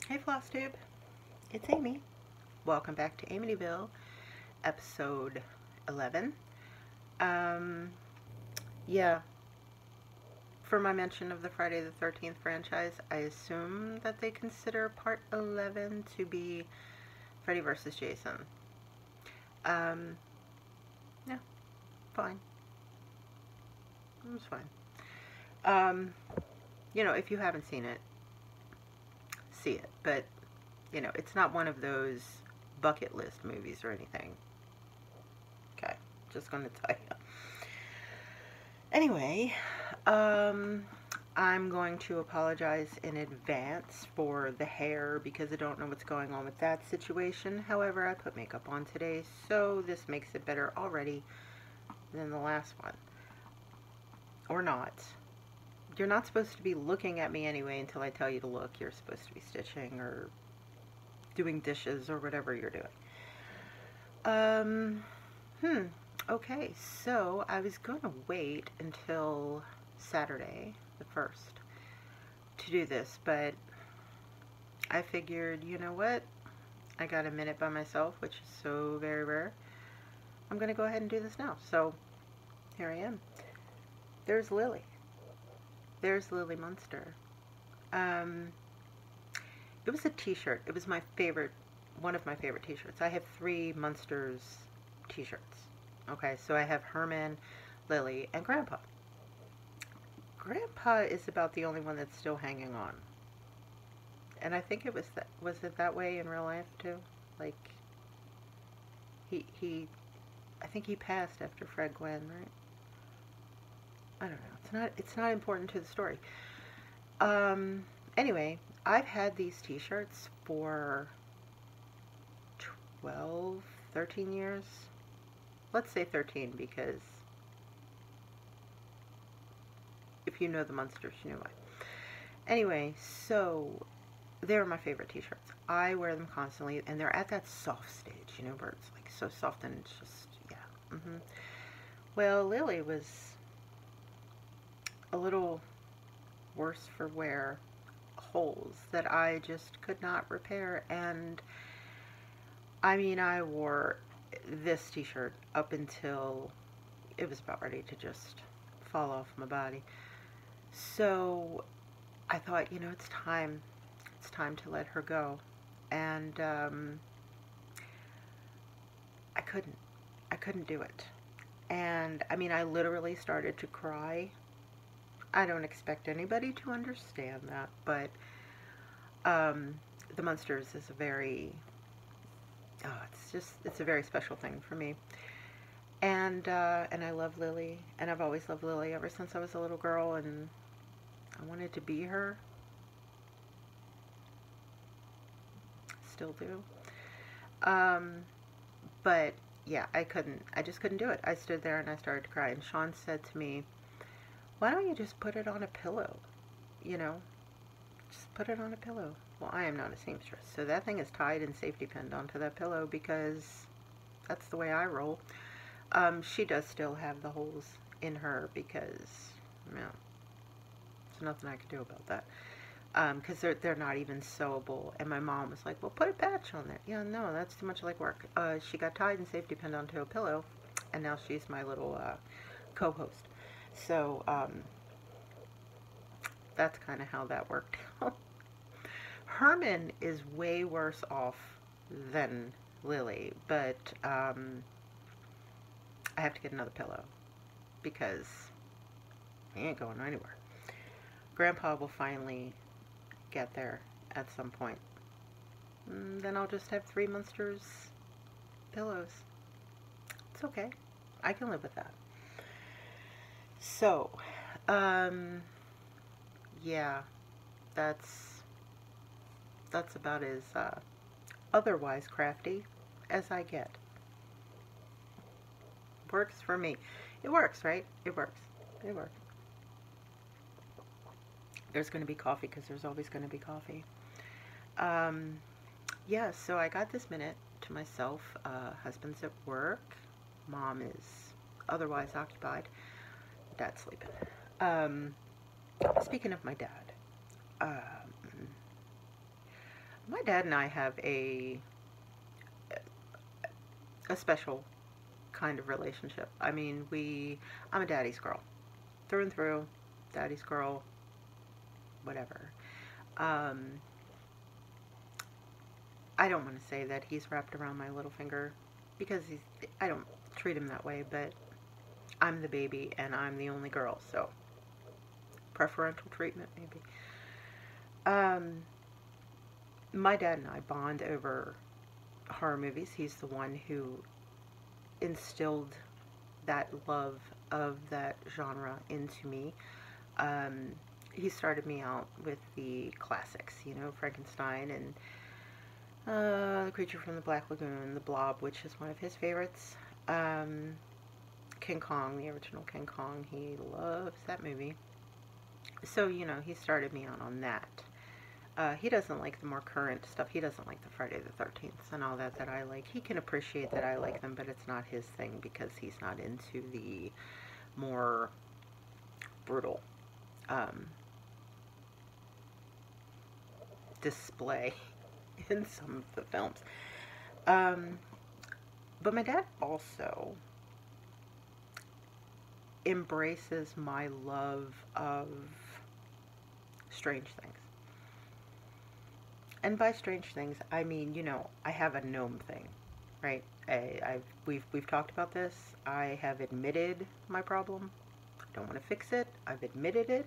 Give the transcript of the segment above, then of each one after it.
Hey Flosstube, it's Amy. Welcome back to Amityville, episode 11. Yeah, for my mention of the Friday the 13th franchise, I assume that they consider part 11 to be Freddy vs. Jason. Yeah, fine. It's fine. If you haven't seen it, see it, but it's not one of those bucket list movies or anything. Okay, just gonna tell you. Anyway, I'm going to apologize in advance for the hair because I don't know what's going on with that situation. However, I put makeup on today, so this makes it better already than the last one. Or not. You're not supposed to be looking at me anyway until I tell you to look. You're supposed to be stitching or doing dishes or whatever you're doing. Okay, so I was going to wait until Saturday, the 1st, to do this, but I figured, you know what? I got a minute by myself, which is so very rare. I'm going to go ahead and do this now. So, here I am. There's Lily. There's Lily Munster. It was a t-shirt. It was my favorite, one of my favorite t-shirts. I have 3 Munsters t-shirts. Okay, so I have Herman, Lily, and Grandpa. Grandpa is about the only one that's still hanging on. And I think it was it that way in real life too? Like, I think he passed after Fred Gwynn, right? I don't know. It's not important to the story. Anyway, I've had these t-shirts for 12, 13 years. Let's say 13 because if you know the Munsters, you know why. Anyway, so they're my favorite t-shirts. I wear them constantly, and they're at that soft stage, you know, where it's like so soft and it's just, yeah. Well, Lily was a little worse for wear, holes that I just could not repair, and I mean, I wore this t-shirt up until it was about ready to just fall off my body. So I thought, it's time to let her go. And I couldn't do it. And I mean, I literally started to cry. I don't expect anybody to understand that, but the Munsters is a very, it's a very special thing for me. And I love Lily, and I've always loved Lily ever since I was a little girl, and I wanted to be her. Still do. But yeah, I just couldn't do it. I stood there and I started to cry, and Sean said to me, why don't you just put it on a pillow? Just put it on a pillow. Well, I am not a seamstress, so that thing is tied and safety pinned onto that pillow because that's the way I roll. She does still have the holes in her because, there's nothing I can do about that. Because they're not even sewable. And my mom was like, well, put a patch on there. Yeah, no, that's too much like work. She got tied and safety pinned onto a pillow, and now she's my little co-host. So, that's kind of how that worked out. Herman is way worse off than Lily, but I have to get another pillow because he ain't going anywhere. Grandpa will finally get there at some point. Then I'll just have 3 Munsters pillows. It's okay. I can live with that. So, yeah, that's about as otherwise crafty as I get. Works for me. It works, right? It works. It works. There's going to be coffee because there's always going to be coffee. Yeah, so I got this minute to myself. Husband's at work. Mom is otherwise occupied. Dad's sleeping. Speaking of my dad, My dad and I have a special kind of relationship. I mean, I'm a daddy's girl. Through and through, daddy's girl, whatever. Um, I don't want to say that he's wrapped around my little finger because I don't treat him that way, but I'm the baby and I'm the only girl, so preferential treatment maybe. Um, my dad and I bond over horror movies. He's the one who instilled that love of that genre into me. Um, he started me out with the classics, you know, Frankenstein and The Creature from the Black Lagoon, The Blob, which is one of his favorites. King Kong, the original King Kong, he loves that movie. So, you know, he started me out on that. He doesn't like the more current stuff. He doesn't like the Friday the 13th and all that I like. He can appreciate that I like them, but it's not his thing because he's not into the more brutal display in some of the films. But my dad also embraces my love of strange things. And by strange things, I mean, you know, I have a gnome thing, right? We've talked about this. I have admitted my problem. I don't want to fix it. I've admitted it.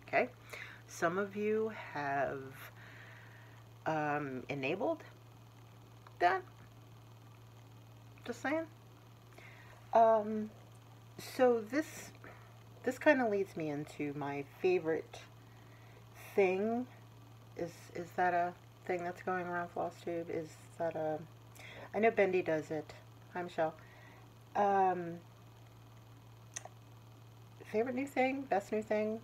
Okay? Some of you have enabled that. Just saying. So this kind of leads me into my favorite thing. Is that a thing that's going around Flosstube? Is that a... I know Bendy does it. Hi, Michelle. Favorite new thing? Best new thing?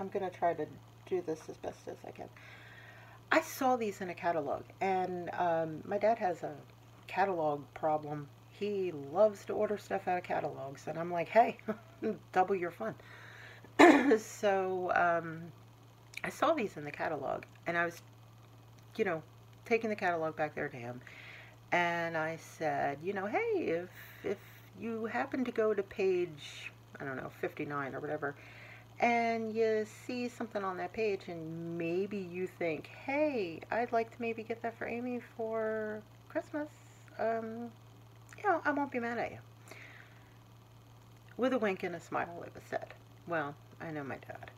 I'm going to try to do this as best as I can. I saw these in a catalog, and my dad has a catalog problem. He loves to order stuff out of catalogs, and I'm like, hey, double your fun. So, I saw these in the catalog, and I was, you know, taking the catalog back there to him, and I said, you know, hey, if you happen to go to page, I don't know, 59 or whatever, and you see something on that page, and maybe you think, hey, I'd like to maybe get that for Amy for Christmas, you know, I won't be mad at you. With a wink and a smile, it was said. Well, I know my dad.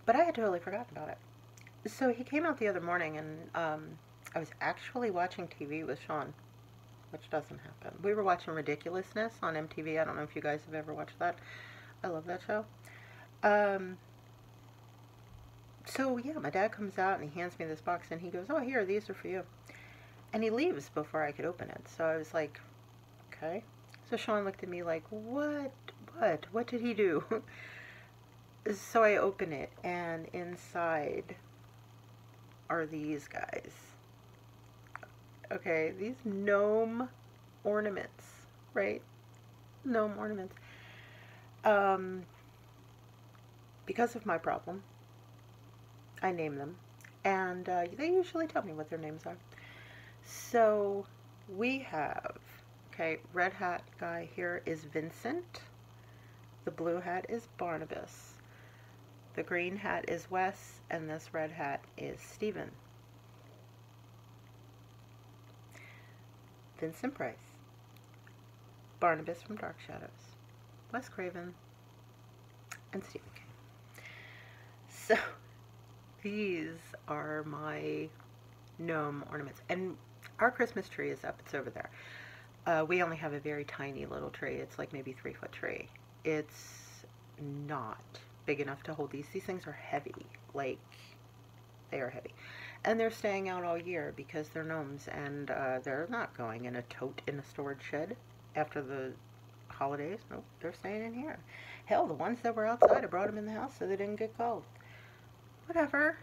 But I had totally forgotten about it. So he came out the other morning, and I was actually watching TV with Sean, which doesn't happen. We were watching Ridiculousness on MTV. I don't know if you guys have ever watched that. I love that show. So yeah, my dad comes out and he hands me this box, and he goes, oh, here, these are for you. And he leaves before I could open it. So I was like, okay. So Sean looked at me like, what did he do? So I open it, and inside are these guys. Okay, these gnome ornaments, right? Gnome ornaments. Because of my problem, I name them, and they usually tell me what their names are. So we have, okay, red hat guy here is Vincent. The blue hat is Barnabas. The green hat is Wes, and this red hat is Stephen. Vincent Price, Barnabas from Dark Shadows, Wes Craven, and Stephen King. So these are my gnome ornaments, and our Christmas tree is up. It's over there. We only have a very tiny little tree. It's like maybe 3-foot tree. It's not big enough to hold these. These things are heavy. Like, they are heavy. And they're staying out all year because they're gnomes, and they're not going in a tote in a storage shed after the holidays. Nope, they're staying in here. Hell, the ones that were outside, I brought them in the house so they didn't get cold. Whatever.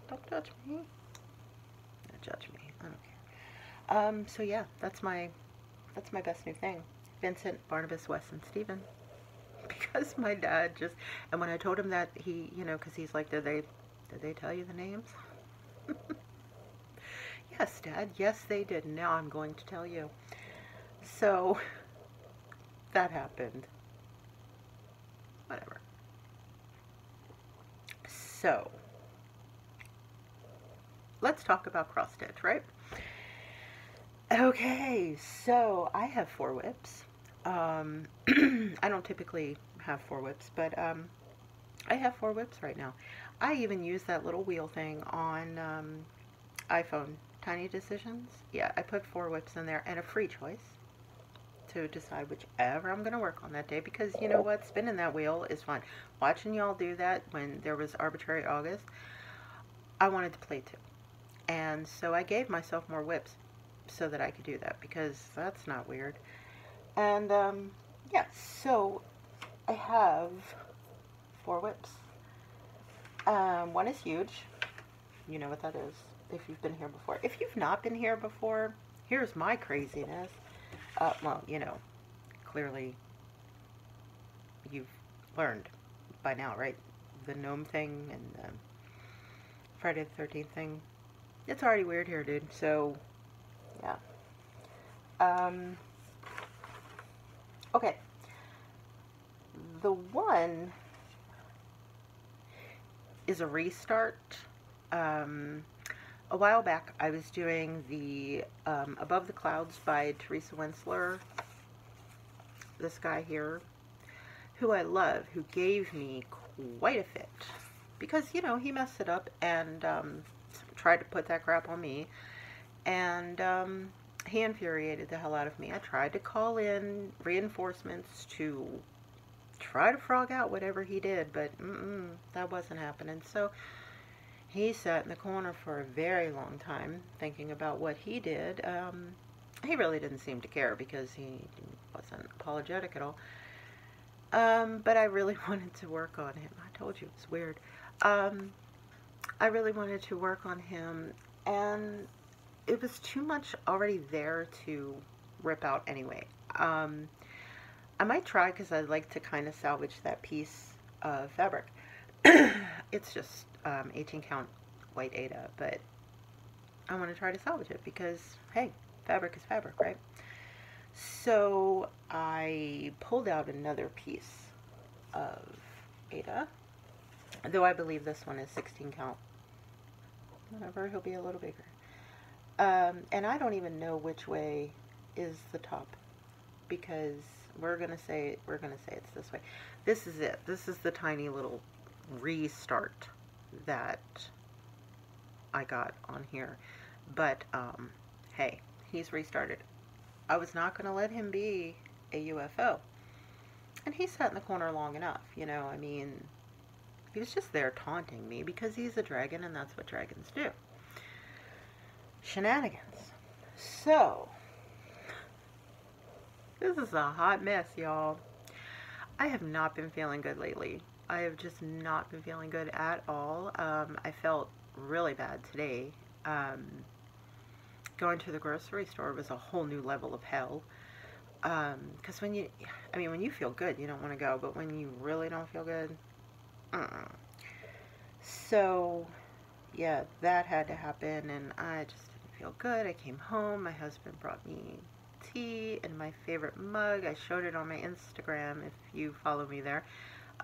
Don't judge me. Don't judge me. I don't care. So yeah, that's my best new thing. Vincent, Barnabas, Wes, and Stephen. Because because my dad just, and when I told him that, he, you know, because he's like, did they tell you the names? Yes, Dad, yes, they did. Now I'm going to tell you. So, that happened. Whatever. So, let's talk about cross stitch, right? Okay, so I have 4 whips. I don't typically have 4 whips, but I have 4 whips right now. I even use that little wheel thing on iPhone, Tiny Decisions. Yeah, I put 4 whips in there and a free choice to decide whichever I'm going to work on that day, because you know what? Spinning that wheel is fun. Watching y'all do that when there was Arbitrary August, I wanted to play too. And so I gave myself more whips so that I could do that, because that's not weird. And yeah, so I have 4 whips. One is huge. You know what that is if you've been here before. If you've not been here before, here's my craziness. Well, you know, clearly you've learned by now, right? The gnome thing and the Friday the 13th thing. It's already weird here, dude. So, yeah. Okay. The one is a restart. A while back, I was doing the Above the Clouds by Teresa Winsler. This guy here, who I love, who gave me quite a fit. Because, you know, he messed it up and tried to put that crap on me. And he infuriated the hell out of me. I tried to call in reinforcements to try to frog out whatever he did, but that wasn't happening. So he sat in the corner for a very long time thinking about what he did. He really didn't seem to care because he wasn't apologetic at all. But I really wanted to work on him. I told you, it's weird. I really wanted to work on him, and it was too much already there to rip out anyway. I might try, because I'd like to kind of salvage that piece of fabric. It's just 18 count white Ada, but I want to try to salvage it because, hey, fabric is fabric, right? So I pulled out another piece of Ada, though I believe this one is 16 count. Whatever, he'll be a little bigger. And I don't even know which way is the top, because we're gonna say it's this way. This is it. This is the tiny little restart that I got on here. But hey, he's restarted. I was not gonna let him be a UFO, and he sat in the corner long enough. You know, I mean, he was just there taunting me because he's a dragon, and that's what dragons do. Shenanigans. So, this is a hot mess, y'all. I have not been feeling good lately. I have just not been feeling good at all. I felt really bad today. Going to the grocery store was a whole new level of hell. Because when you feel good, you don't want to go. But when you really don't feel good, So, yeah, that had to happen, and I just didn't feel good. I came home. My husband brought me tea in my favorite mug. I showed it on my Instagram if you follow me there.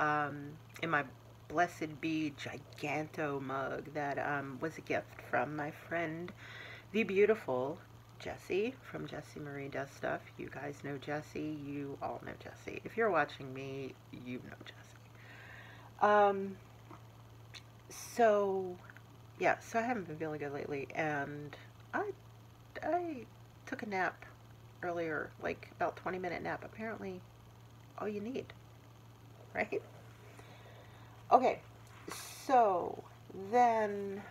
In my Blessed Be Giganto mug that was a gift from my friend, the beautiful Jessie from Jessie Marie Does Stuff. You guys know Jessie. You all know Jessie. If you're watching me, you know Jessie. So, yeah, so I haven't been feeling good lately, and I took a nap earlier, like about 20-minute nap. Apparently, all you need, right? Okay, so then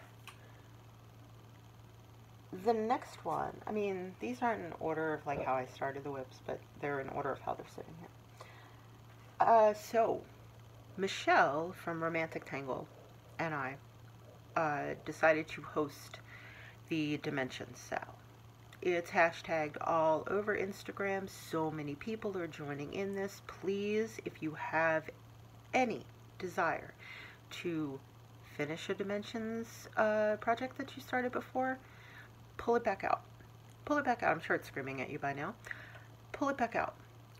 the next one, I mean, these aren't in order of like how I started the whips, but they're in order of how they're sitting here. So Michelle from Romantic Tangle and I decided to host the Dimensions Sale. It's hashtagged all over Instagram. So many people are joining in this. Please, if you have any desire to finish a Dimensions project that you started before, pull it back out. Pull it back out. I'm sure it's screaming at you by now. Pull it back out.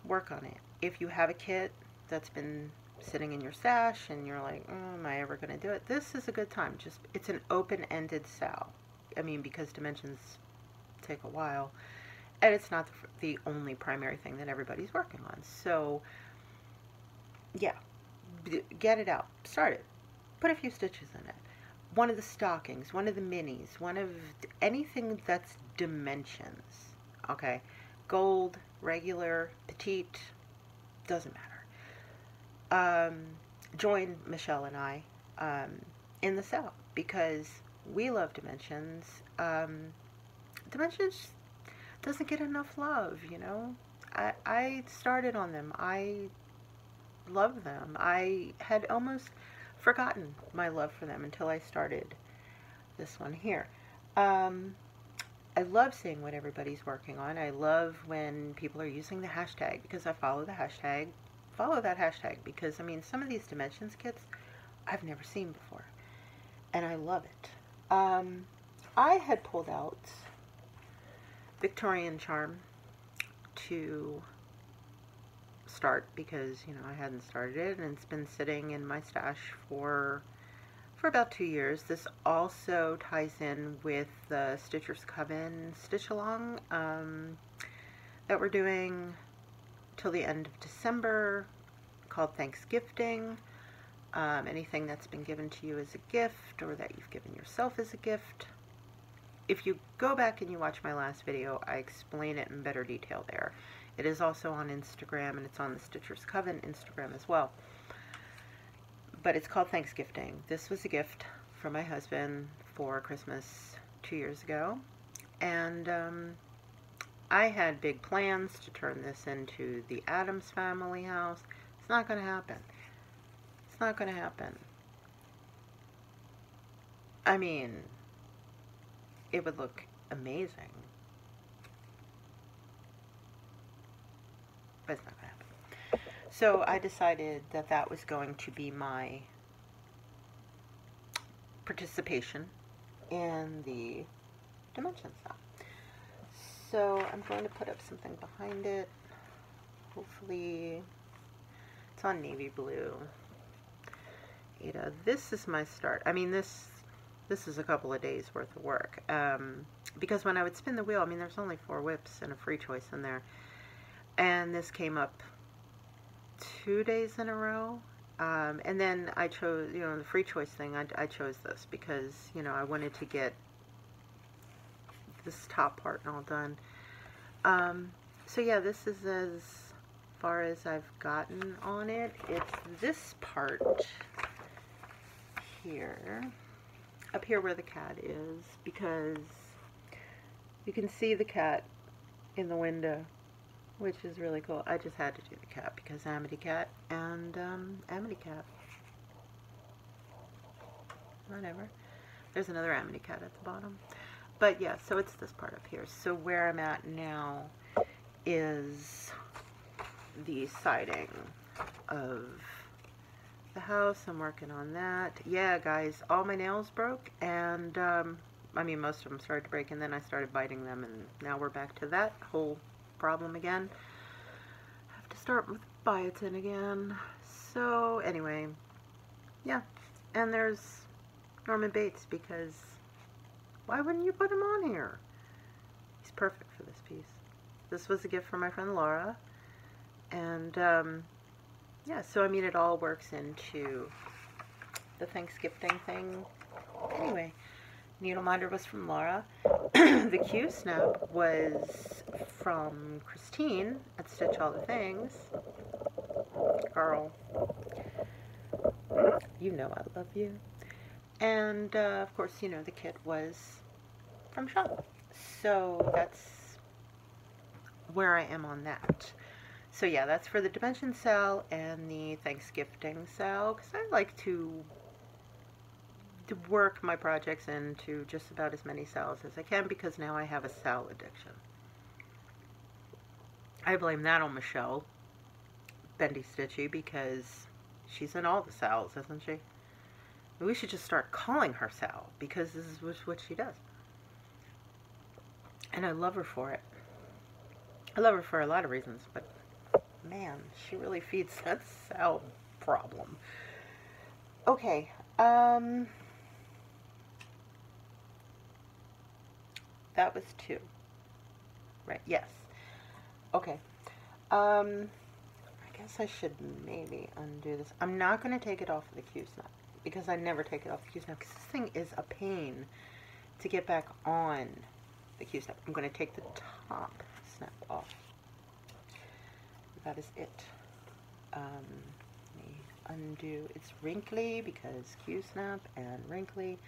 Work on it. If you have a kit that's been sitting in your stash and you're like, am I ever going to do it? This is a good time. Just, it's an open-ended sale. I mean, because Dimensions take a while, and it's not the only primary thing that everybody's working on. So, yeah, get it out. Start it. Put a few stitches in it. One of the stockings, one of the minis, one of anything that's Dimensions. Okay? Gold, regular, petite, doesn't matter. Join Michelle and I in the sale because we love Dimensions. Dimensions doesn't get enough love, you know. I started on them. I love them. I had almost forgotten my love for them until I started this one here. I love seeing what everybody's working on. I love when people are using the hashtag because I follow the hashtag. Follow that hashtag because, I mean, some of these Dimensions kits I've never seen before. And I love it. I had pulled out Victorian Charm to start because, you know, I hadn't started it and it's been sitting in my stash for about 2 years. This also ties in with the Stitcher's Coven Stitch Along that we're doing till the end of December, called Thanksgifting. Anything that's been given to you as a gift or that you've given yourself as a gift. If you go back and you watch my last video, I explain it in better detail there. It is also on Instagram and it's on the Stitcher's Coven Instagram as well. But it's called Thanksgifting. This was a gift from my husband for Christmas 2 years ago. And I had big plans to turn this into the Addams Family house. It's not going to happen. It's not going to happen. I mean, it would look amazing. But it's not going to happen. So I decided that that was going to be my participation in the Dimensions now. So I'm going to put up something behind it. Hopefully it's on navy blue. Ada, this is my start. I mean, this is a couple of days worth of work. Because when I would spin the wheel, I mean, there's only 4 whips and a free choice in there. And this came up 2 days in a row. And then I chose, you know, the free choice thing, I chose this because, you know, I wanted to get this top part all done. So yeah, this is as far as I've gotten on it. It's this part here, up here where the cat is, because you can see the cat in the window, which is really cool. I just had to do the cat because Amity Cat and Amity Cat. Whatever. There's another Amity Cat at the bottom. But yeah, so it's this part up here. So where I'm at now is the siding of the house. I'm working on that. Yeah, guys, all my nails broke, and I mean, most of them started to break, and then I started biting them, and now we're back to that whole problem again. I have to start with biotin again. So anyway, yeah, and there's Norman Bates, because why wouldn't you put him on here? He's perfect for this piece. This was a gift from my friend Laura, and yeah, so I mean, it all works into the Thanksgiving thing. Anyway, needle minder was from Laura. The Q snap was from Christine at Stitch All the Things. Girl, you know I love you. And of course, you know, the kit was from Shop. So that's where I am on that. So yeah, that's for the Dimension sale and the Thanksgiving sale, because I like to work my projects into just about as many cells as I can because now I have a cell addiction. I blame that on Michelle, Bendy Stitchy, because she's in all the cells, isn't she? We should just start calling her Sal, because this is what she does. And I love her for it. I love her for a lot of reasons, but man, she really feeds that Sal problem. Okay, that was 2. Right, yes. Okay. I guess I should maybe undo this. I'm not going to take it off of the Q-snap, because I never take it off the Q-snap, because this thing is a pain to get back on the Q-snap. I'm going to take the top snap off. That is it. Let me undo. It's wrinkly because Q-snap and wrinkly.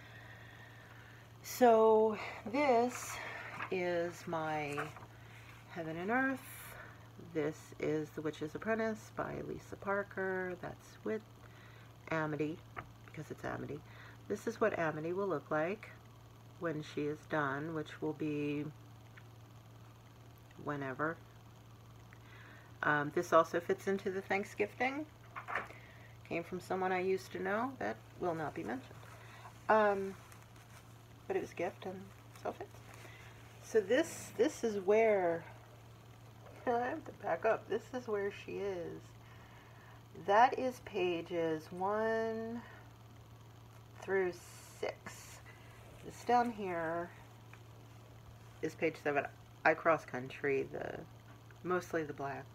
So this is my Heaven and Earth. This is The Witch's Apprentice by Lisa Parker. That's with Amity, because it's Amity. This is what Amity will look like when she is done, which will be whenever. This also fits into the Thanksgifting. Came from someone I used to know. That will not be mentioned. But it was a gift, and so it fits. So this is where I have to back up. This is where she is. That is pages 1 through 6. This down here is page 7. I cross country mostly the black.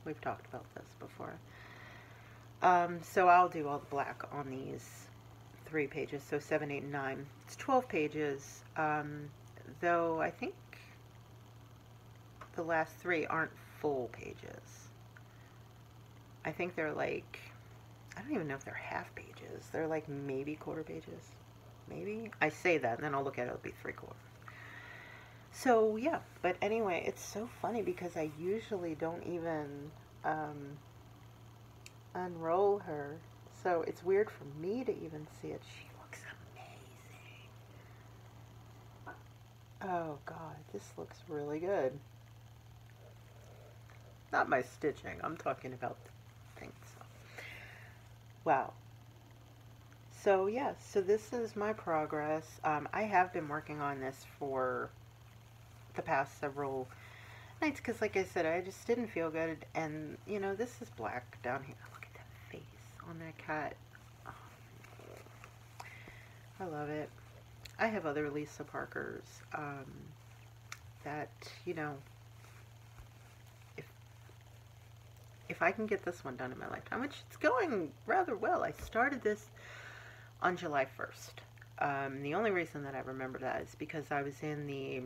We've talked about this before. So I'll do all the black on these 3 pages. So 7, 8, and 9. It's 12 pages. Though I think the last 3 aren't full pages. I think they're like, I don't even know if they're half pages. They're like maybe quarter pages. Maybe? I say that and then I'll look at it, it'll be 3/4. So yeah, but anyway, it's so funny because I usually don't even unroll her. So it's weird for me to even see it. She looks amazing. Oh God, this looks really good. Not my stitching, I'm talking about things. Wow. So yeah, so this is my progress. I have been working on this for the past several nights because, like I said, I just didn't feel good. And, you know, this is black down here. Look at that face on that cat. Oh, I love it. I have other Lisa Parkers that, you know, if I can get this one done in my lifetime, which it's going rather well. I started this on July 1st. The only reason that I remember that is because I was in the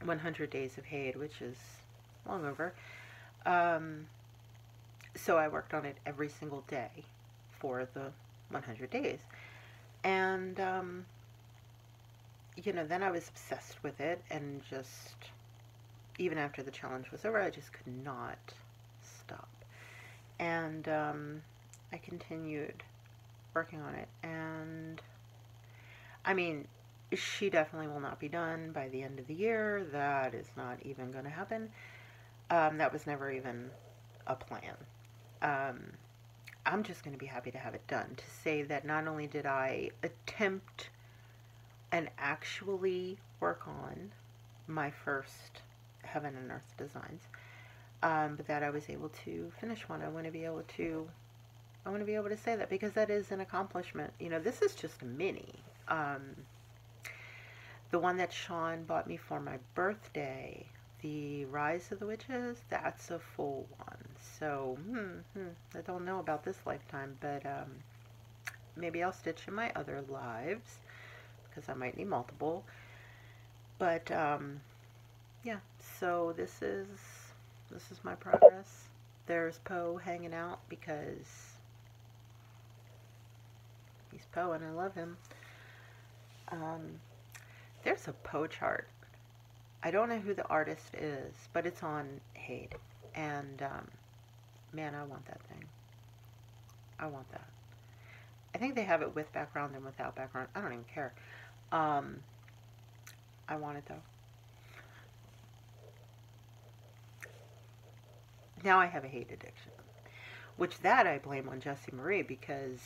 100 Days of Hate, which is long over. So I worked on it every single day for the 100 days. And, you know, then I was obsessed with it and just, even after the challenge was over, I just could not stop. And I continued working on it, and I mean, she definitely will not be done by the end of the year. That is not even going to happen. That was never even a plan. I'm just going to be happy to have it done, to say that not only did I attempt and actually work on my first Heaven and Earth designs, but that I was able to finish one. I want to be able to say that, because that is an accomplishment. You know, this is just a mini. The one that Sean bought me for my birthday, the Rise of the Witches, that's a full one. So, I don't know about this lifetime, but maybe I'll stitch in my other lives, because I might need multiple. But, yeah, so this is my progress. There's Poe hanging out because he's Poe and I love him. There's a Poe chart. I don't know who the artist is, but it's on Hade. And, man, I want that thing. I want that. I think they have it with background and without background. I don't even care. I want it though. Now I have a hate addiction, which that I blame on Jessie Marie because,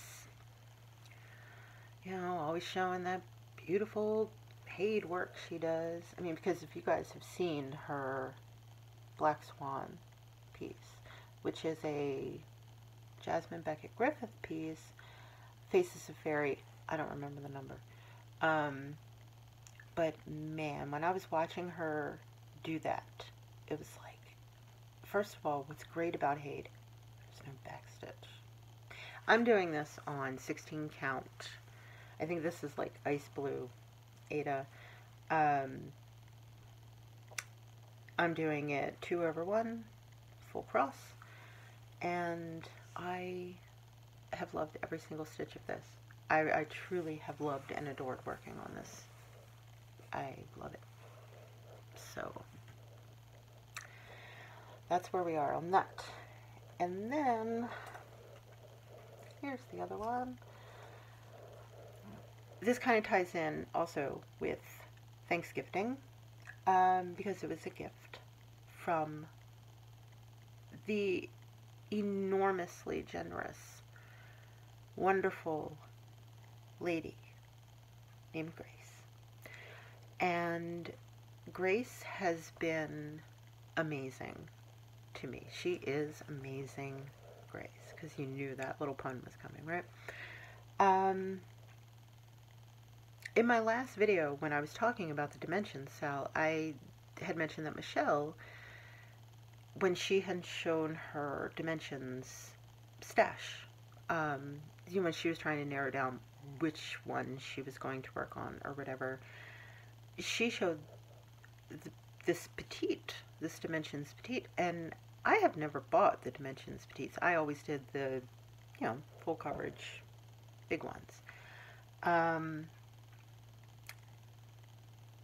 you know, always showing that beautiful paid work she does. I mean, because if you guys have seen her Black Swan piece, which is a Jasmine Beckett Griffith piece, Faces of Fairy, I don't remember the number. But man, when I was watching her do that, it was like, first of all, what's great about Hade, there's no backstitch. I'm doing this on 16 count. I think this is like Ice Blue Ada. I'm doing it 2/1, full cross, and I have loved every single stitch of this. I truly have loved and adored working on this. I love it. So, that's where we are on that. And then, here's the other one. This kind of ties in also with Thanksgiving, because it was a gift from the enormously generous, wonderful lady named Grace. And Grace has been amazing to me. She is amazing, Grace, because you knew that little pun was coming, right? In my last video, when I was talking about the dimensions, Sal, I had mentioned that Michelle, when she had shown her dimensions stash, you know, when she was trying to narrow down which one she was going to work on or whatever, she showed this Dimensions Petite, and I have never bought the Dimensions Petites. I always did the, you know, full coverage, big ones.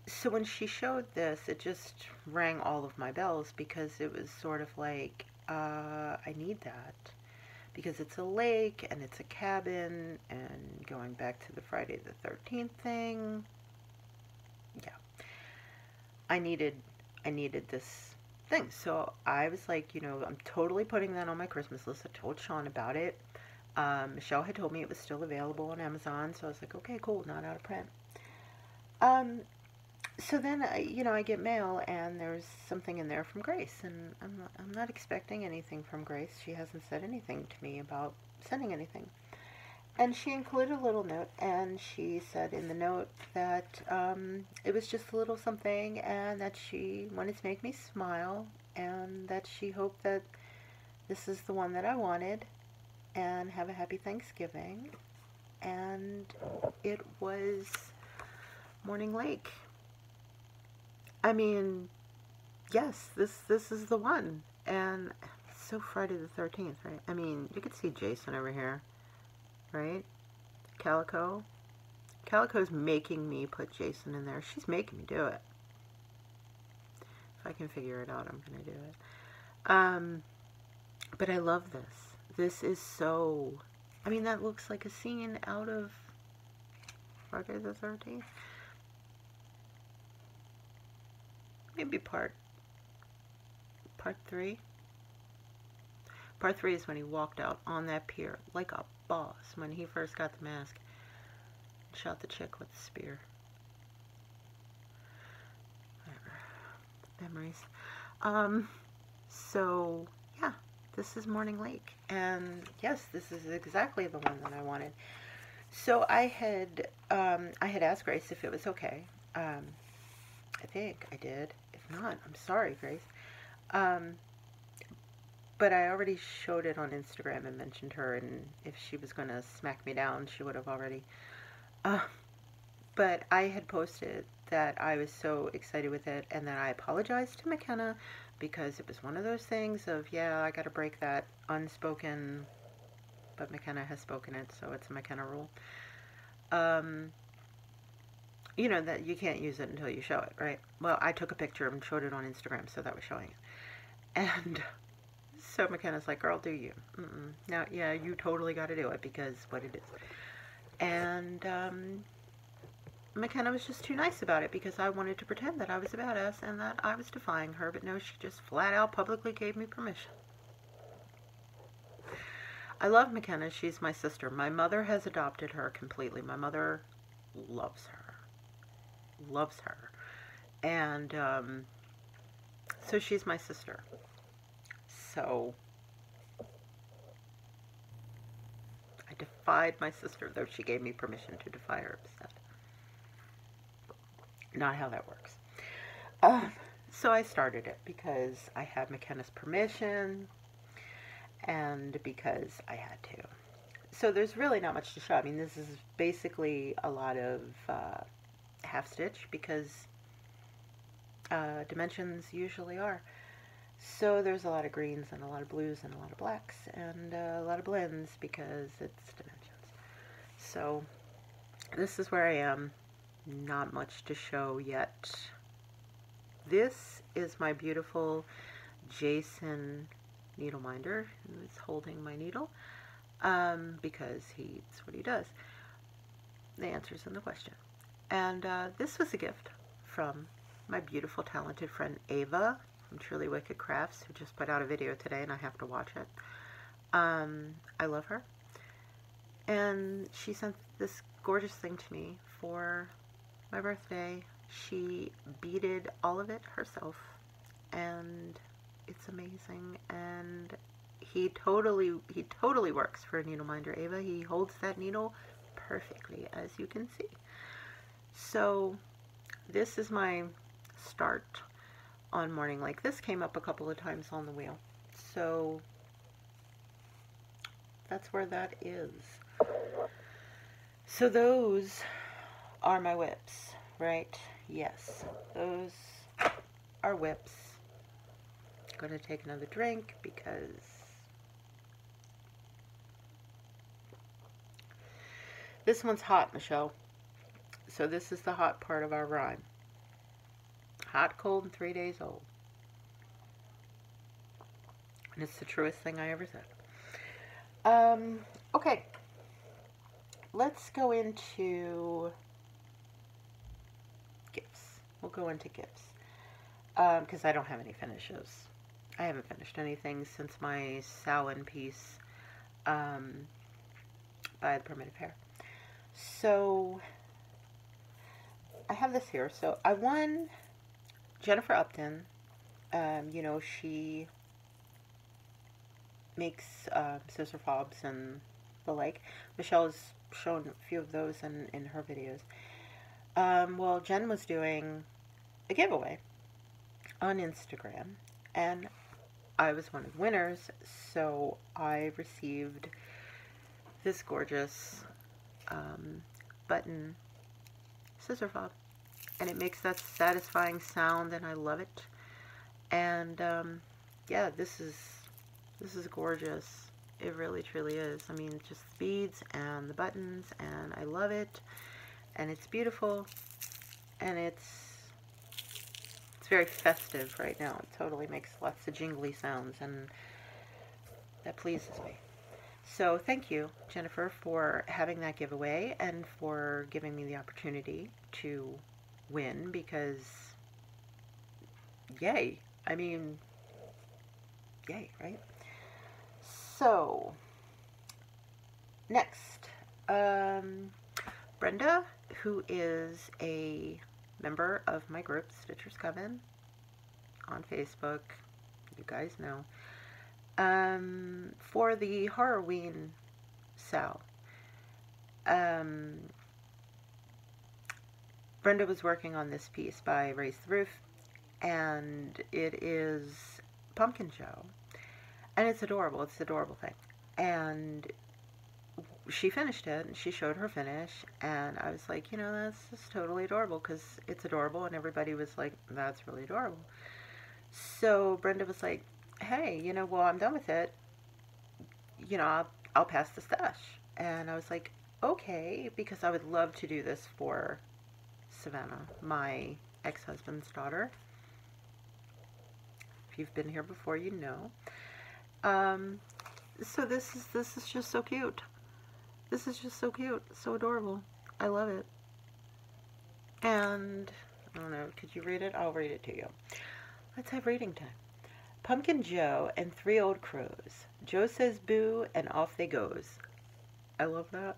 So when she showed this, it just rang all of my bells, because it was sort of like, I need that. Because it's a lake, and it's a cabin, and going back to the Friday the 13th thing, yeah. I needed this thing. So I was like, you know, I'm totally putting that on my Christmas list. I told Sean about it. Michelle had told me it was still available on Amazon, so I was like, okay, cool, not out of print. So then, you know, I get mail, and there's something in there from Grace, and I'm not expecting anything from Grace. She hasn't said anything to me about sending anything. And she included a little note, and she said in the note that it was just a little something, and that she wanted to make me smile, and that she hoped that this is the one that I wanted, and have a happy Thanksgiving. And it was Morning Lake. I mean, yes, this is the one. And it's so Friday the 13th, right? I mean, you could see Jason over here. Right? Calico. Calico's making me put Jason in there. She's making me do it. If I can figure it out, I'm going to do it. But I love this. This is so... I mean, that looks like a scene out of Friday the 13th. Maybe part 3. Part 3 is when he walked out on that pier like a boss when he first got the mask and shot the chick with the spear. Whatever. Memories. So, yeah, this is Morning Lake. And yes, this is exactly the one that I wanted. So I had asked Grace if it was okay. I think I did. If not, I'm sorry, Grace. But I already showed it on Instagram and mentioned her, and if she was going to smack me down, she would have already. But I had posted that I was so excited with it, and that I apologized to McKenna, because it was one of those things of, yeah, I got to break that unspoken, but McKenna has spoken it, so it's a McKenna rule. You know, that you can't use it until you show it, right? Well, I took a picture and showed it on Instagram, so that was showing it. And so McKenna's like, girl, do you? No, yeah, you totally got to do it, because what it is. And McKenna was just too nice about it because I wanted to pretend that I was a badass and that I was defying her, but no, she just flat out publicly gave me permission. I love McKenna. She's my sister. My mother has adopted her completely. My mother loves her. Loves her. And so she's my sister. So I defied my sister, though she gave me permission to defy her instead. Not how that works. So I started it because I had McKenna's permission and because I had to. So there's really not much to show. I mean, this is basically a lot of half stitch because dimensions usually are. So there's a lot of greens and a lot of blues and a lot of blacks and a lot of blends because it's dimensions. So this is where I am. Not much to show yet. This is my beautiful Jason needleminder who's holding my needle because that's what he does. The answer's in the question. And this was a gift from my beautiful, talented friend Ava from Truly Wicked Crafts, who just put out a video today and I have to watch it. I love her. And she sent this gorgeous thing to me for my birthday. She beaded all of it herself and it's amazing, and he totally works for a needleminder, Ava. He holds that needle perfectly, as you can see. So this is my start on morning like this. Came up a couple of times on the wheel, so that's where that is. So those are my whips, right? Yes, those are whips. I'm going to take another drink because this one's hot, Michelle. So this is the hot part of our rhyme. Hot, cold, and 3 days old. And it's the truest thing I ever said. Okay. Let's go into gifts. We'll go into gifts. Because I don't have any finishes. I haven't finished anything since my Samhain piece by the Primitive Hair. So I have this here. So I won Jennifer Upton. You know, she makes scissor fobs and the like. Michelle has shown a few of those in her videos. Well, Jen was doing a giveaway on Instagram, and I was one of the winners, so I received this gorgeous button scissor fob, and it makes that satisfying sound, and I love it. And yeah, this is gorgeous. It really truly is. I mean, just the beads and the buttons, and I love it, and it's beautiful, and it's very festive right now. It totally makes lots of jingly sounds, and that pleases me. So thank you, Jennifer, for having that giveaway and for giving me the opportunity to win, because yay. I mean, yay, right? So next, Brenda, who is a member of my group, Stitchers Coven, on Facebook, you guys know, for the Horrorween sale. Brenda was working on this piece by Raise the Roof, and it is Pumpkin Joe, and it's adorable. It's an adorable thing. And she finished it, and she showed her finish, and I was like, you know, that's just totally adorable, because it's adorable, and everybody was like, that's really adorable. So Brenda was like, hey, you know, well, I'm done with it, you know, I'll pass the stash. And I was like, okay, because I would love to do this for Savannah, my ex-husband's daughter. If you've been here before, you know. So this is just so cute. This is just so cute, so adorable. I love it. And, I don't know, could you read it? I'll read it to you. Let's have reading time. Pumpkin Joe and 3 old crows. Joe says boo, and off they goes. I love that,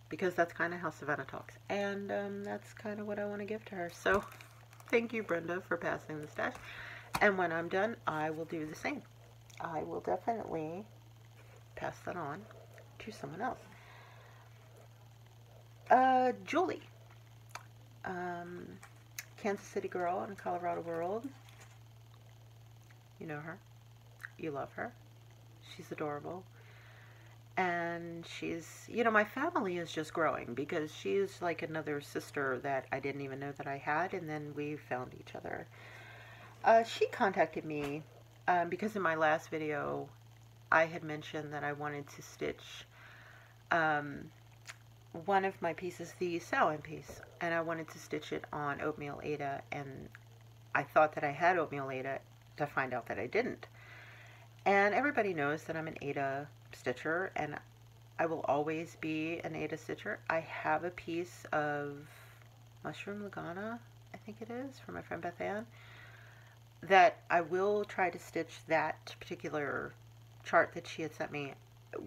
because that's kind of how Savannah talks. And that's kind of what I want to give to her. So, thank you, Brenda, for passing the stash. And when I'm done, I will do the same. I will definitely pass that on to someone else. Julie. Kansas City girl in Colorado world. You know her. You love her. She's adorable. And she's, you know, my family is just growing because she's like another sister that I didn't even know that I had, and then we found each other. She contacted me because in my last video I had mentioned that I wanted to stitch one of my pieces, the Samhain piece, and I wanted to stitch it on Oatmeal Ada, and I thought that I had Oatmeal Ada to find out that I didn't. And everybody knows that I'm an Ada stitcher, and I will always be an Ada stitcher. I have a piece of Mushroom Lagana, I think it is, from my friend Beth Ann, that I will try to stitch that particular chart that she had sent me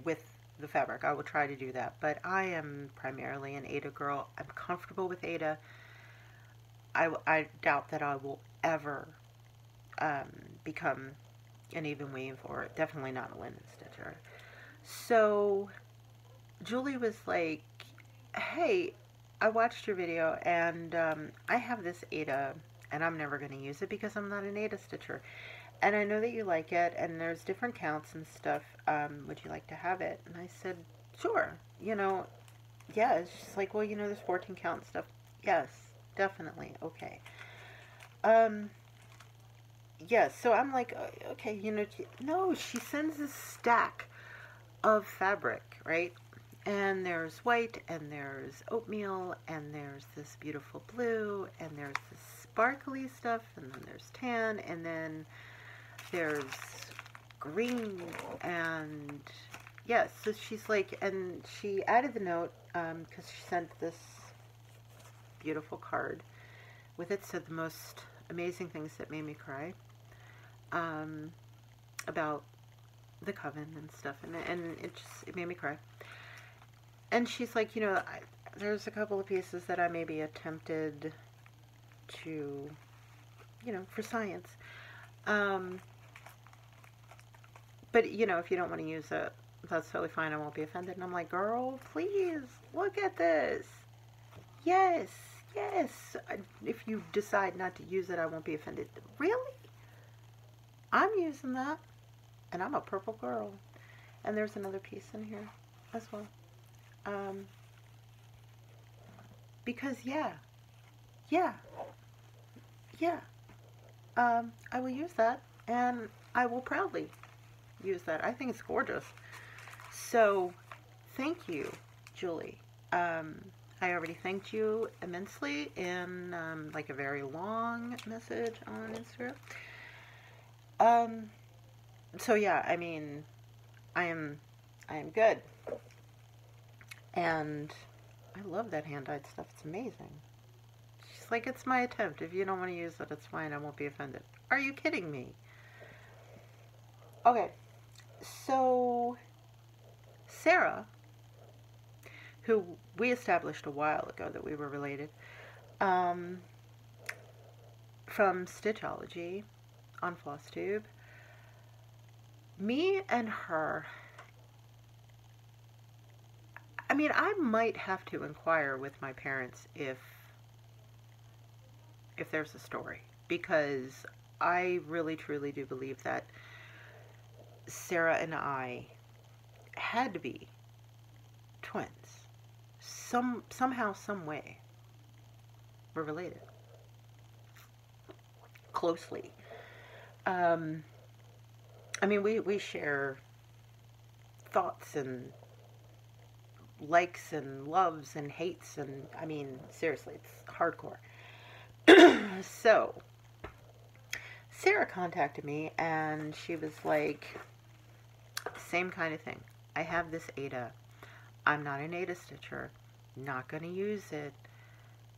with the fabric. I will try to do that, but I am primarily an Ada girl. I'm comfortable with Ada. I doubt that I will ever become an even weave, or definitely not a linen stitcher. So Julie was like, hey, I watched your video, and I have this Ada, and I'm never going to use it because I'm not an Ada stitcher. And I know that you like it, and there's different counts and stuff. Would you like to have it? And I said, sure. You know, yeah, it's just like, well, you know, there's 14 count and stuff. Yes, definitely. Okay. Yes, so I'm like, okay, you know, no, she sends this stack of fabric, right? And there's white, and there's oatmeal, and there's this beautiful blue, and there's this sparkly stuff, and then there's tan, and then there's green, and yes, so she's like, and she added the note, because she sent this beautiful card with it, said the most amazing things that made me cry, about the coven and stuff, and it made me cry. And she's like, you know, there's a couple of pieces that I maybe attempted to, you know, for science, but, you know, if you don't want to use it, that's totally fine. I won't be offended. And I'm like, girl, please, look at this. Yes, yes. If you decide not to use it, I won't be offended. Really? I'm using that. And I'm a purple girl. And there's another piece in here as well. Because, yeah. I will use that. And I will proudly use that. I think it's gorgeous. So, thank you, Julie. I already thanked you immensely in like a very long message on Instagram. So yeah, I mean, I am good. And I love that hand-dyed stuff. It's amazing. She's like, it's my attempt. If you don't want to use it, it's fine. I won't be offended. Are you kidding me? Okay. So, Sarah, who we established a while ago that we were related, from Stitchology on Flosstube, me and her, I mean, I might have to inquire with my parents if there's a story, because I really truly do believe that Sarah and I had to be twins. Somehow, some way, we're related. Closely. I mean, we share thoughts and likes and loves and hates, and I mean, seriously, it's hardcore. So, Sarah contacted me, and she was like, same kind of thing. I have this Ada. I'm not an Ada stitcher. Not going to use it.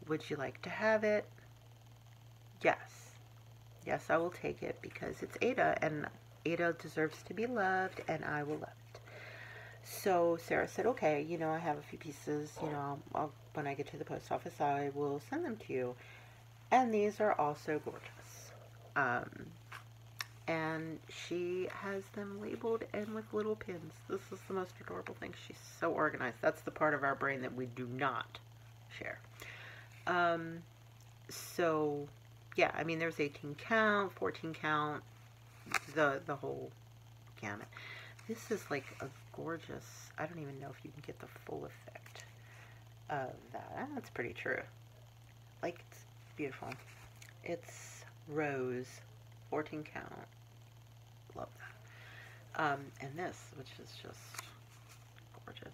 Would you like to have it? Yes. Yes, I will take it because it's Ada, and Ada deserves to be loved, and I will love it. So Sarah said, okay, you know, I have a few pieces, you know, when I get to the post office, I will send them to you. And these are also gorgeous. And she has them labeled and with little pins. This is the most adorable thing. She's so organized. That's the part of our brain that we do not share. So, yeah, I mean, there's 18 count, 14 count, the whole gamut. This is like a gorgeous, I don't even know if you can get the full effect of that. That's pretty true. Like, it's beautiful. It's rose, 14 count. Love that. And this, which is just gorgeous.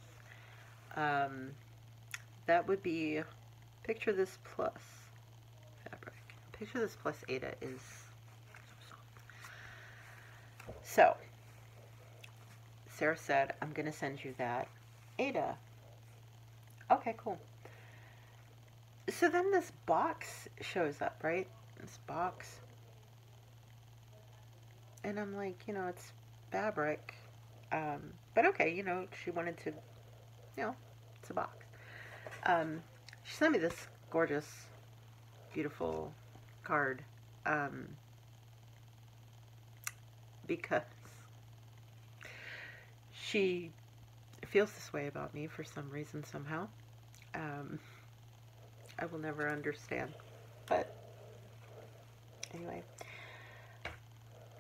That would be, picture this plus fabric. Picture this plus Ada is so soft. So, Sarah said, I'm going to send you that Ada. Okay, cool. So then this box shows up, right? This box. And I'm like, you know, it's fabric. But okay, you know, she wanted to, you know, it's a box. She sent me this gorgeous, beautiful card. Because she feels this way about me for some reason, somehow. I will never understand. But anyway,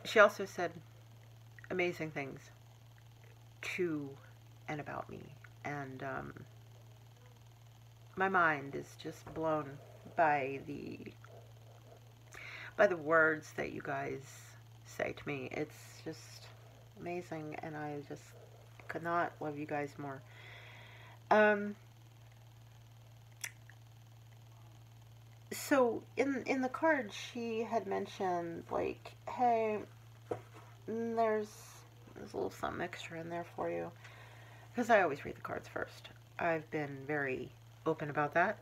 she also said amazing things to and about me. And my mind is just blown by the words that you guys say to me. It's just amazing, and I just could not love you guys more. So in the card, she had mentioned, like, hey, there's a little something extra in there for you, because I always read the cards first. I've been very open about that.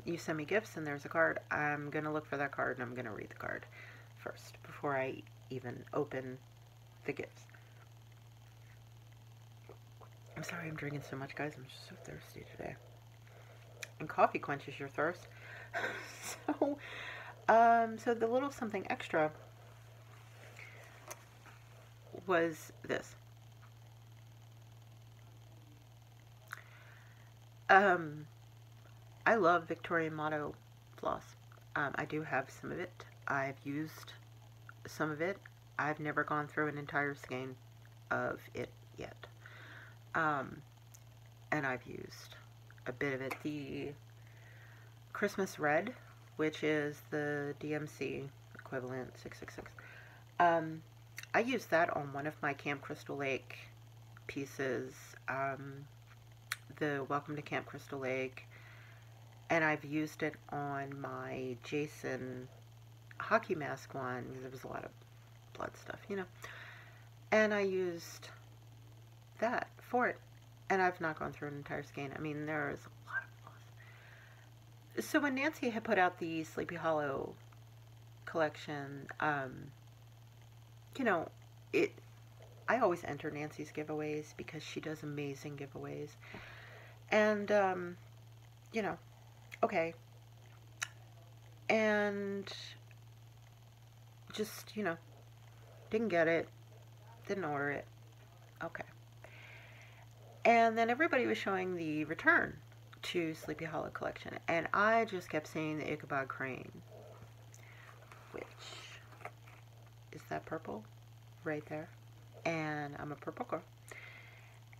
You send me gifts and there's a card, I'm gonna look for that card and I'm gonna read the card first before I even open the gifts. I'm sorry I'm drinking so much, guys. I'm just so thirsty today. And coffee quenches your thirst. So the little something extra was this. I love Victorian Motto floss. I do have some of it. I've used some of it. I've never gone through an entire skein of it yet. And I've used a bit of it. The Christmas Red, which is the DMC equivalent, 666. I used that on one of my Camp Crystal Lake pieces, the Welcome to Camp Crystal Lake, and I've used it on my Jason hockey mask one, because there was a lot of blood stuff, you know, and I used that for it, and I've not gone through an entire skein. I mean, there is a lot of floss. So when Nancy had put out the Sleepy Hollow collection, you know, I always enter Nancy's giveaways because she does amazing giveaways. And, you know, okay. And just, you know, didn't get it, didn't order it. Okay. And then everybody was showing the return to Sleepy Hollow collection, and I just kept saying the Ichabod Crane, which is that purple right there, and I'm a purple girl,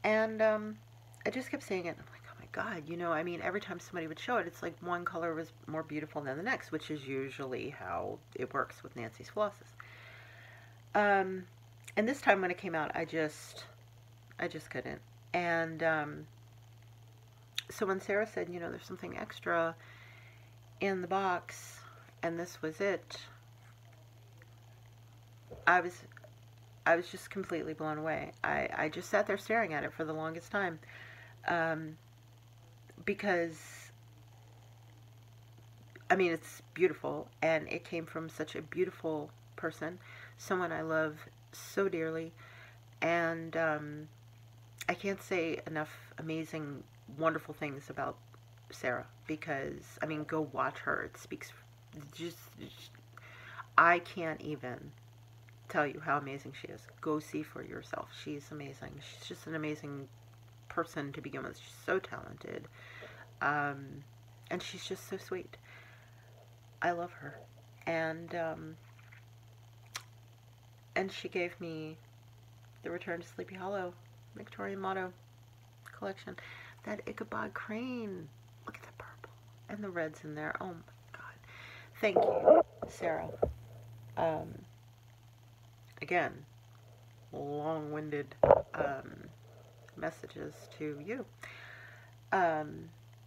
and I just kept saying it, and I'm like, oh my god, you know, I mean, every time somebody would show it, it's like one color was more beautiful than the next, which is usually how it works with Nancy's flosses. And this time when it came out, I just couldn't. And so when Sarah said, you know, there's something extra in the box, and this was it, I was just completely blown away. I just sat there staring at it for the longest time. Because, I mean, it's beautiful, and it came from such a beautiful person, someone I love so dearly, and I can't say enough amazing, wonderful things about Sarah, because, I mean, go watch her. It speaks, just I can't even tell you how amazing she is. Go see for yourself. She's amazing. She's just an amazing person to begin with. She's so talented. And she's just so sweet. I love her. And she gave me the Return to Sleepy Hollow Victorian Motto collection. That Ichabod Crane. Look at the purple. And the red's in there. Oh my god. Thank you, Sarah. Again, long-winded messages to you.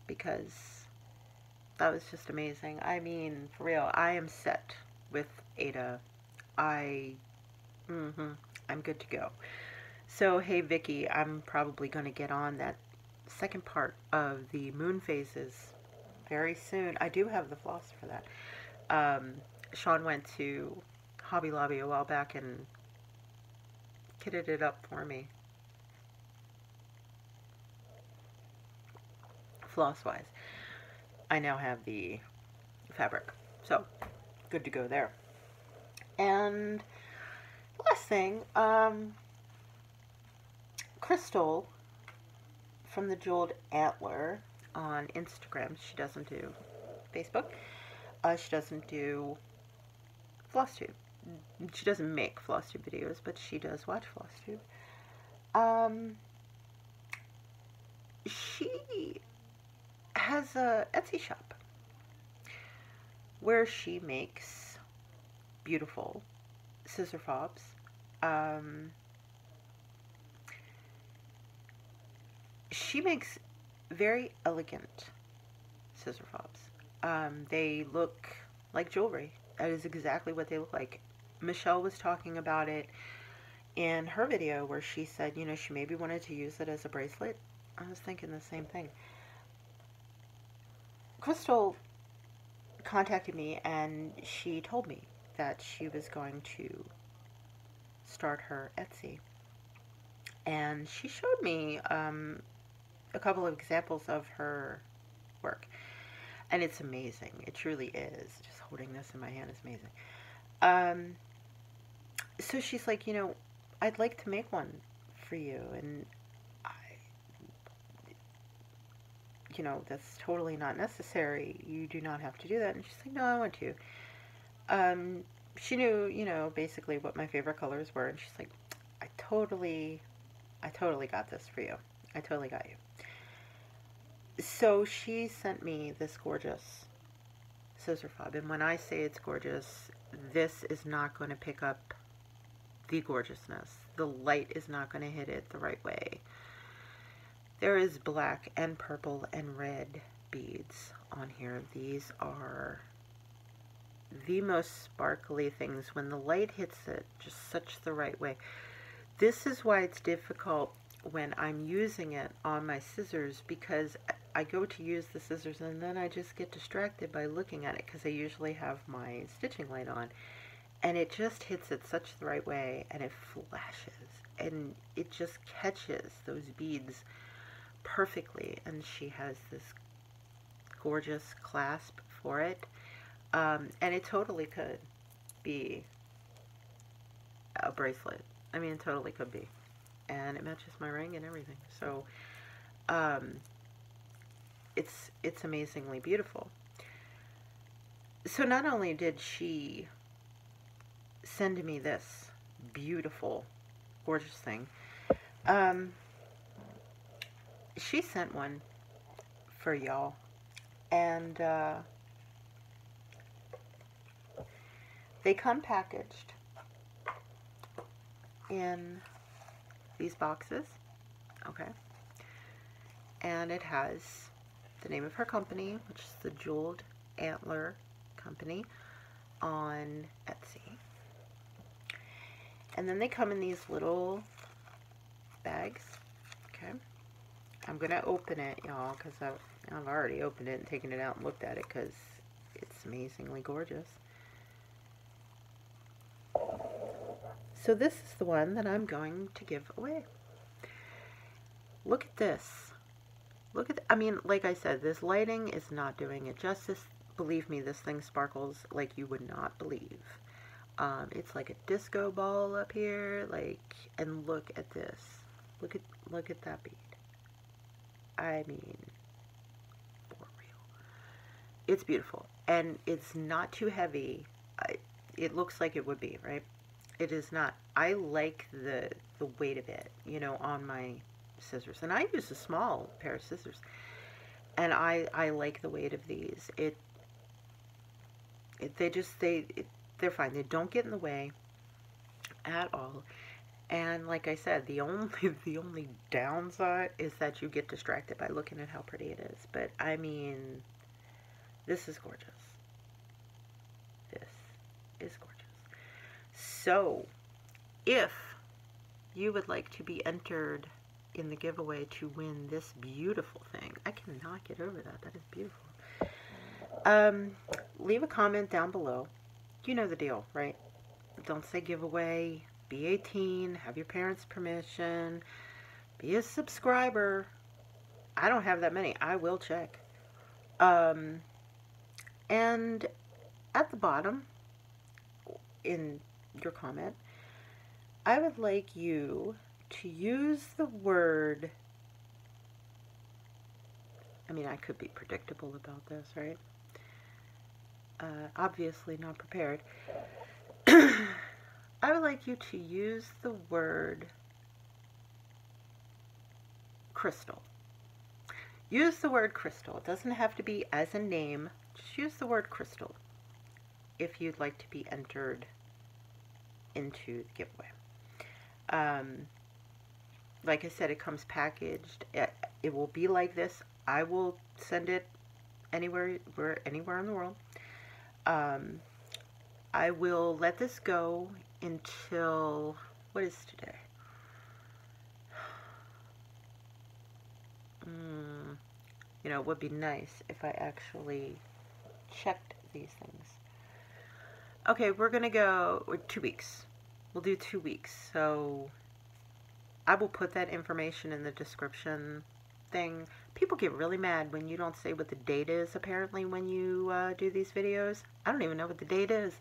Because that was just amazing. I mean, for real, I am set with Ada. I'm good to go. So, hey Vicky, I'm probably going to get on that second part of the moon phases very soon. I do have the floss for that. Sean went to Hobby Lobby a while back and kitted it up for me. Floss-wise. I now have the fabric. So, good to go there. And last thing, Crystal from the Jeweled Antler on Instagram. She doesn't do Facebook. She doesn't do Flosstube. She doesn't make Flosstube videos, but she does watch Flosstube. She has a Etsy shop where she makes beautiful scissor fobs. She makes very elegant scissor fobs. They look like jewelry. That is exactly what they look like. Michelle was talking about it in her video where she said, you know, she maybe wanted to use it as a bracelet. I was thinking the same thing. Crystal contacted me and she told me that she was going to start her Etsy. And she showed me a couple of examples of her work. And it's amazing. It truly is. Just holding this in my hand is amazing. So she's like, you know, I'd like to make one for you. And you know, that's totally not necessary. You do not have to do that. And she's like, no, I want to. She knew, you know, basically what my favorite colors were. And she's like, I totally got this for you. I totally got you. So she sent me this gorgeous scissor fob. And when I say it's gorgeous, this is not going to pick up the gorgeousness. The light is not going to hit it the right way. There is black and purple and red beads on here. These are the most sparkly things. When the light hits it just such the right way. This is why it's difficult when I'm using it on my scissors, because I go to use the scissors and then I just get distracted by looking at it because I usually have my stitching light on. And it just hits it such the right way and it flashes and it just catches those beads perfectly. And she has this gorgeous clasp for it. And it totally could be a bracelet. I mean, it totally could be. And it matches my ring and everything. So, it's amazingly beautiful. So not only did she send me this beautiful, gorgeous thing, she sent one for y'all. And, they come packaged in these boxes, okay, and it has the name of her company, which is the Jeweled Antler Company on Etsy, and then they come in these little bags, okay, I'm going to open it, y'all, because I've already opened it and taken it out and looked at it because it's amazingly gorgeous. So this is the one that I'm going to give away. Look at this. Look at, I mean, like I said, this lighting is not doing it justice. Believe me, this thing sparkles like you would not believe. It's like a disco ball up here, like, and look at this. Look at that bead. I mean, for real. It's beautiful, and it's not too heavy. It looks like it would be, right? It is not. I like the weight of it, you know, on my scissors, and I use a small pair of scissors, and I like the weight of these. They're fine. They don't get in the way at all. And like I said, the only downside is that you get distracted by looking at how pretty it is. But I mean, this is gorgeous. This is gorgeous. So, if you would like to be entered in the giveaway to win this beautiful thing, I cannot get over that. That is beautiful. Leave a comment down below. You know the deal, right? Don't say giveaway. Be 18. Have your parents' permission. Be a subscriber. I don't have that many. I will check. And at the bottom, in your comment, I would like you to use the word, I mean, I could be predictable about this, right? Obviously not prepared. I would like you to use the word crystal. Use the word crystal. It doesn't have to be as a name. Just use the word crystal if you'd like to be entered into the giveaway. Like I said, it comes packaged. It will be like this. I will send it anywhere in the world. I will let this go until, what is today? You know, it would be nice if I actually checked these things. Okay, we're going to go 2 weeks. We'll do 2 weeks. So I will put that information in the description thing. People get really mad when you don't say what the date is, apparently, when you do these videos. I don't even know what the date is.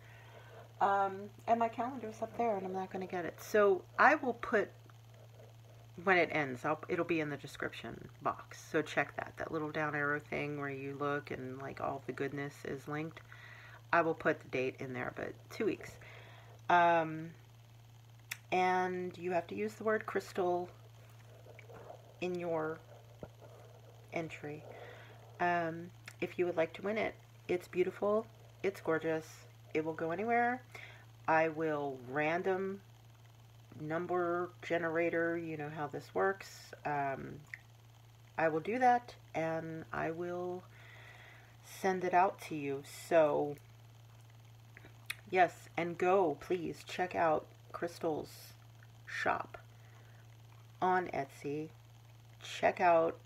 And my calendar's up there, and I'm not going to get it. So I will put when it ends. It'll be in the description box. So check that little down arrow thing where you look and like all the goodness is linked. I will put the date in there, but 2 weeks. And you have to use the word crystal in your entry. If you would like to win it, it's beautiful, it's gorgeous, it will go anywhere. I will random number generator, you know how this works. I will do that, and I will send it out to you. So yes, and go, please check out Crystal's shop on Etsy. Check out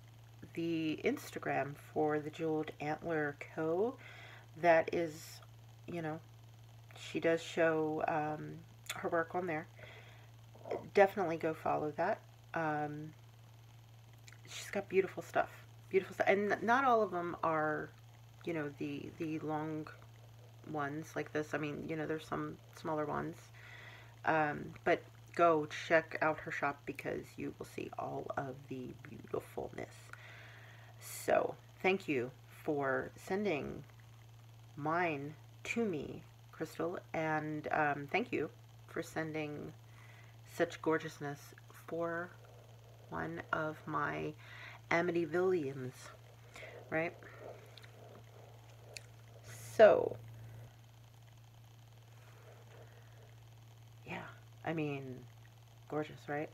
the Instagram for the Jeweled Antler Co. That is, you know, she does show her work on there. Definitely go follow that. She's got beautiful stuff. Beautiful stuff. And not all of them are, you know, the long ones like this. I mean, you know, there's some smaller ones. But go check out her shop because you will see all of the beautifulness. So, thank you for sending mine to me, Crystal, and thank you for sending such gorgeousness for one of my Amityvillians, right? So, yeah, I mean, gorgeous, right?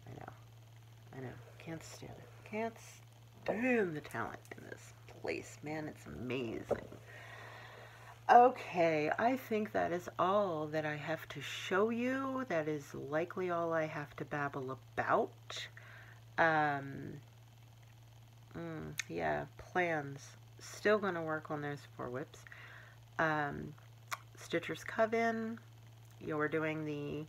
I know, can't stand it, can't stand the talent in this place, man, it's amazing. Okay, I think that is all that I have to show you. That is likely all I have to babble about. Yeah, plans. Still going to work on those 4 whips. Stitcher's Coven. You're doing the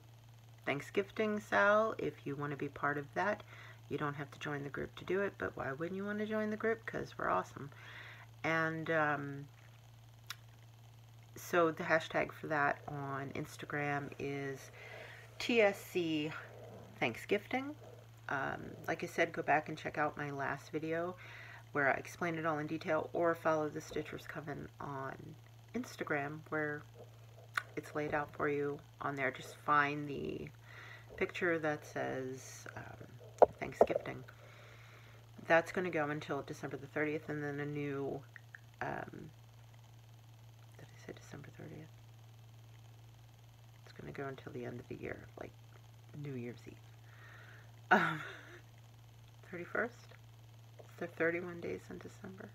Thanksgiving sale. If you want to be part of that, you don't have to join the group to do it, but why wouldn't you want to join the group? Because we're awesome. And so the hashtag for that on Instagram is TSC Thanksgiving. Like I said, go back and check out my last video where I explained it all in detail, or follow the Stitcher's Coven on Instagram where it's laid out for you on there. Just find the picture that says Thanksgiving. That's going to go until December the 30th, and then a new, did I say December 30th? It's going to go until the end of the year, like New Year's Eve. 31st? Is there 31 days in December?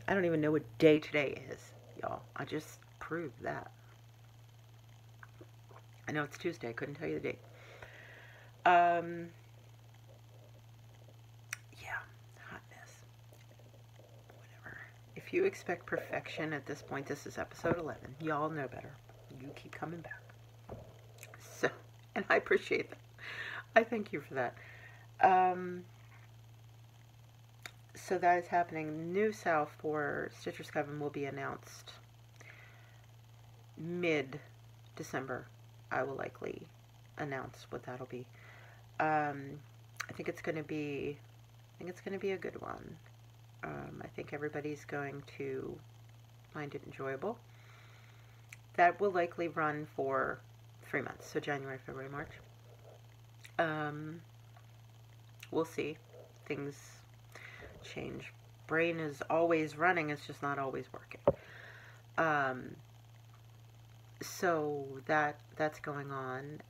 I don't even know what day today is, y'all. I just proved that. I know it's Tuesday. I couldn't tell you the date. Yeah, hot mess. Whatever. If you expect perfection at this point, this is episode 11. Y'all know better. You keep coming back. So, and I appreciate that. I thank you for that. So that is happening. New sale for Stitcher's Coven will be announced mid-December. I will likely announce what that'll be. I think it's going to be a good one. I think everybody's going to find it enjoyable. That will likely run for 3 months, so January, February, March. We'll see. Things change. Brain is always running, it's just not always working. So that's going on.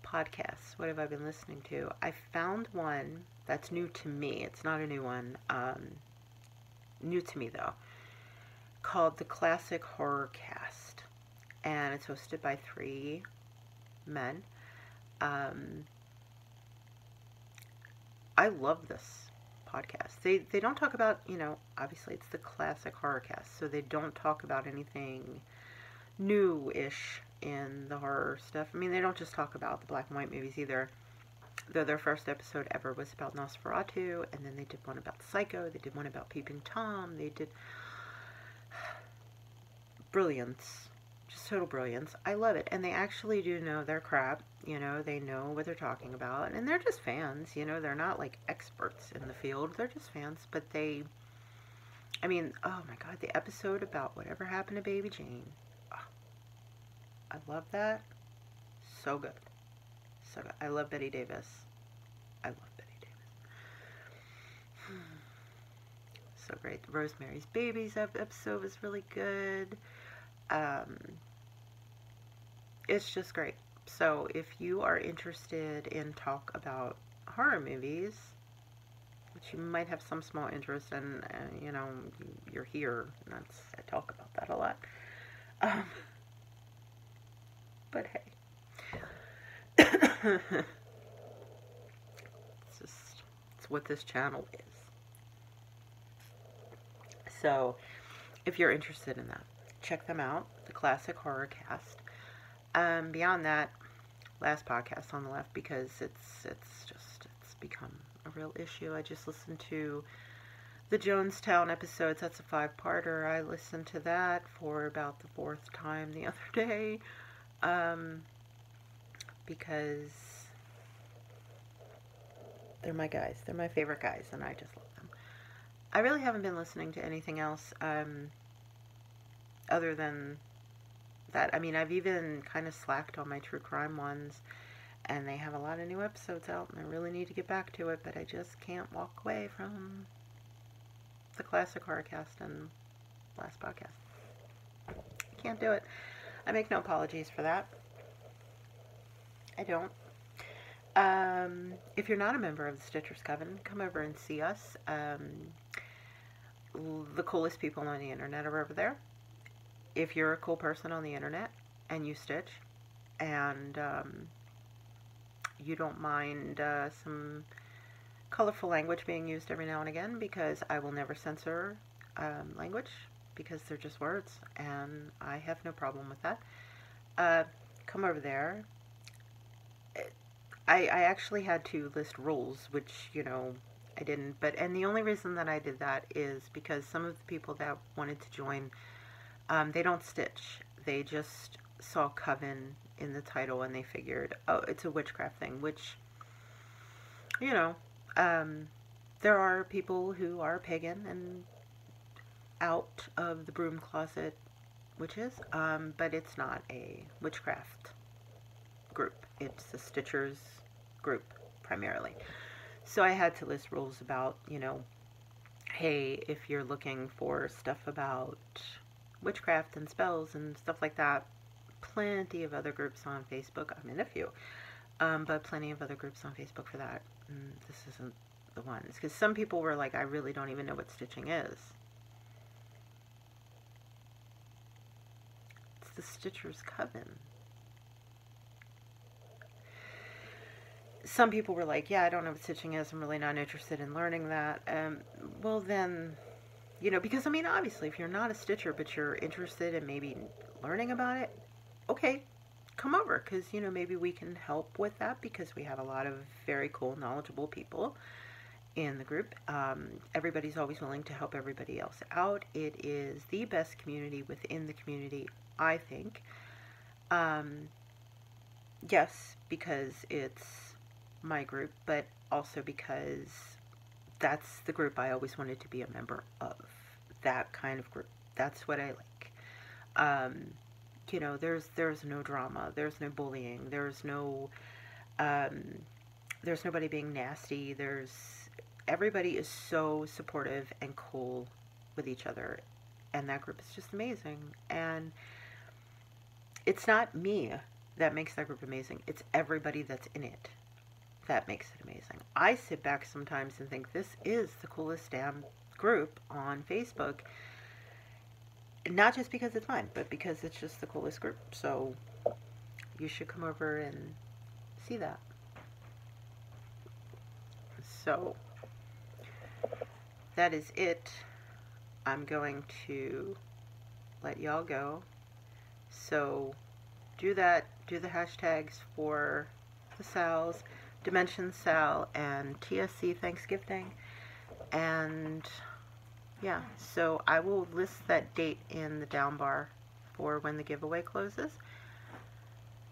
Podcasts. What have I been listening to? I found one that's new to me. It's not a new one. New to me though. Called the Classic Horrorcast, and it's hosted by 3 men. I love this podcast. They don't talk about, obviously it's the Classic Horrorcast, so they don't talk about anything new-ish in the horror stuff. I mean, they don't just talk about the black and white movies either. Though their first episode ever was about Nosferatu, and then they did one about Psycho, they did one about Peeping Tom, they did brilliance. Just total brilliance. I love it. And they actually do know their crap. They know what they're talking about. And they're just fans. They're not like experts in the field. They're just fans. But oh my God, the episode about whatever happened to Baby Jane. Oh, I love that. So good. So good. I love Betty Davis. I love Betty Davis. So great. Rosemary's Babies episode was really good. It's just great. So if you are interested in talk about horror movies, which you might have some small interest in, you're here. I talk about that a lot. But hey, it's what this channel is. So if you're interested in that, check them out, the Classic Horrorcast. Beyond that, last podcast on the left, because it's become a real issue. I just listened to the Jonestown episodes. That's a 5-parter. I listened to that for about the 4th time the other day, because they're my guys. They're my favorite guys, and I just love them. I really haven't been listening to anything else, other than that. I've even kind of slacked on my true crime ones, and they have a lot of new episodes out, and I really need to get back to it, but I just can't walk away from the Classic Horrorcast and last podcast. I can't do it. I make no apologies for that. I don't. If you're not a member of the Stitcher's Coven, come over and see us. The coolest people on the internet are over there. If you're a cool person on the internet and you stitch, and you don't mind some colorful language being used every now and again, because I will never censor language, because they're just words, and I have no problem with that. Come over there. I actually had to list rules, which, you know, I didn't, and the only reason that I did that is because some of the people that wanted to join, they don't stitch. They just saw Coven in the title and they figured, oh, it's a witchcraft thing, which, you know, there are people who are pagan and out of the broom closet witches, but it's not a witchcraft group. It's a Stitchers group, primarily. So I had to list rules about, you know, hey, if you're looking for stuff about witchcraft and spells and stuff like that, plenty of other groups on Facebook. I'm in a few, but plenty of other groups on Facebook for that. This isn't the ones, because some people were like, I really don't even know what stitching is. It's the Stitchers Coven. Some people were like, yeah, I don't know what stitching is. I'm really not interested in learning that. Well, then, you know, because, I mean, obviously, if you're not a stitcher, but you're interested in maybe learning about it, okay, come over, because, you know, maybe we can help with that, because we have a lot of very cool, knowledgeable people in the group. Everybody's always willing to help everybody else out. It is the best community within the community, I think. Yes, because it's my group, but also because that's the group I always wanted to be a member of. That kind of group. That's what I like. You know, there's no drama, there's no bullying, there's nobody being nasty. Everybody is so supportive and cool with each other, and that group is just amazing. And it's not me that makes that group amazing, it's everybody that's in it that makes it amazing. I sit back sometimes and think, this is the coolest damn group on Facebook. Not just because it's mine, but because it's just the coolest group. So you should come over and see that. So that is it. I'm going to let y'all go. So do that. Do the hashtags for the Sals, Dimension Sal, and TSC Thanksgiving. And yeah, so I will list that date in the down bar for when the giveaway closes.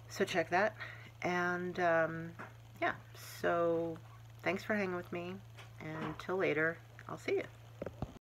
So check that. And yeah, so thanks for hanging with me. And until later, I'll see you.